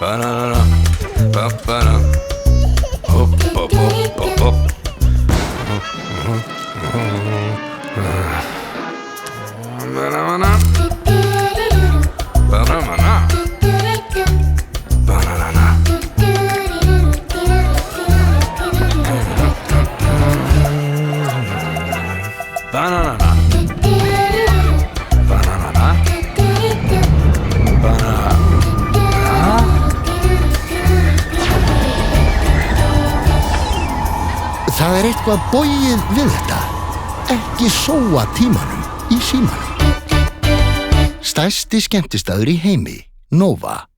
Banana, ba-ba-da. Hop, hop, hop, hop, hop. Banana. Banana. Banana. Banana. Það eitthvað bogið við þetta. Ekki sóa tímanum í símanum. Stærsti skemmtistaður í heimi, Nova.